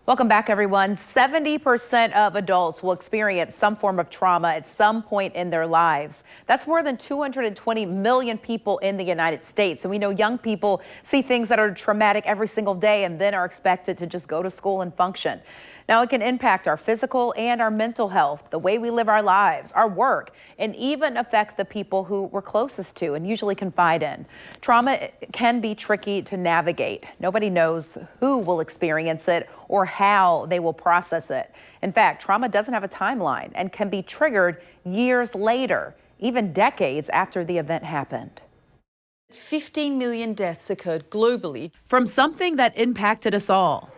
Welcome back, everyone. 70% of adults will experience some form of trauma at some point in their lives. That's more than 220 million people in the United States. And we know young people see things that are traumatic every single day and then are expected to just go to school and function. Now, it can impact our physical and our mental health, the way we live our lives, our work, and even affect the people who we're closest to and usually confide in. Trauma can be tricky to navigate. Nobody knows who will experience it or how they will process it. In fact, trauma doesn't have a timeline and can be triggered years later, even decades after the event happened. 15 million deaths occurred globally From something that impacted us all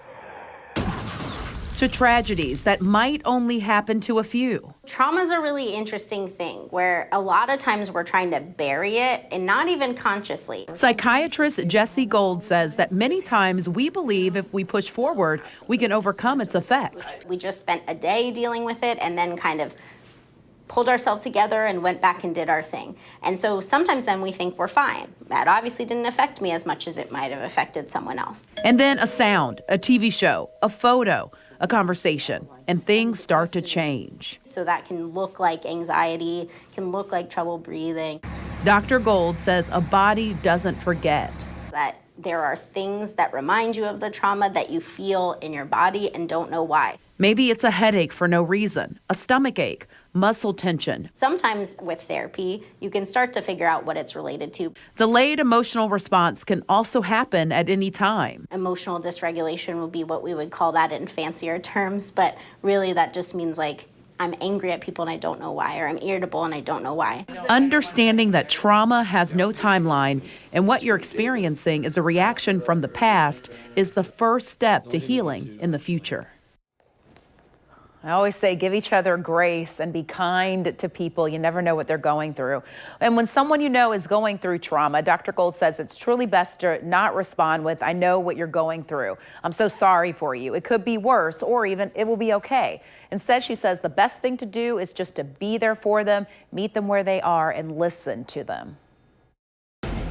to tragedies that might only happen to a few. Trauma is a really interesting thing where a lot of times we're trying to bury it and not even consciously. Psychiatrist Jessie Gold says that many times we believe if we push forward, we can overcome its effects. We just spent a day dealing with it and then kind of pulled ourselves together and went back and did our thing. And so sometimes then we think we're fine. That obviously didn't affect me as much as it might have affected someone else. And then a sound, a TV show, a photo, a conversation, and things start to change. So that can look like anxiety, can look like trouble breathing. Dr. Gold says a body doesn't forget. That there are things that remind you of the trauma that you feel in your body and don't know why. Maybe it's a headache for no reason, a stomach ache, muscle tension. Sometimes with therapy, you can start to figure out what it's related to. Delayed emotional response can also happen at any time. Emotional dysregulation would be what we would call that in fancier terms, but really that just means like I'm angry at people and I don't know why, or I'm irritable and I don't know why. Understanding that trauma has no timeline and what you're experiencing is a reaction from the past is the first step to healing in the future. I always say give each other grace and be kind to people. You never know what they're going through. And when someone you know is going through trauma, Dr. Gold says it's truly best to not respond with, I know what you're going through. I'm so sorry for you. It could be worse, or even it will be okay. Instead, she says the best thing to do is just to be there for them, meet them where they are, and listen to them.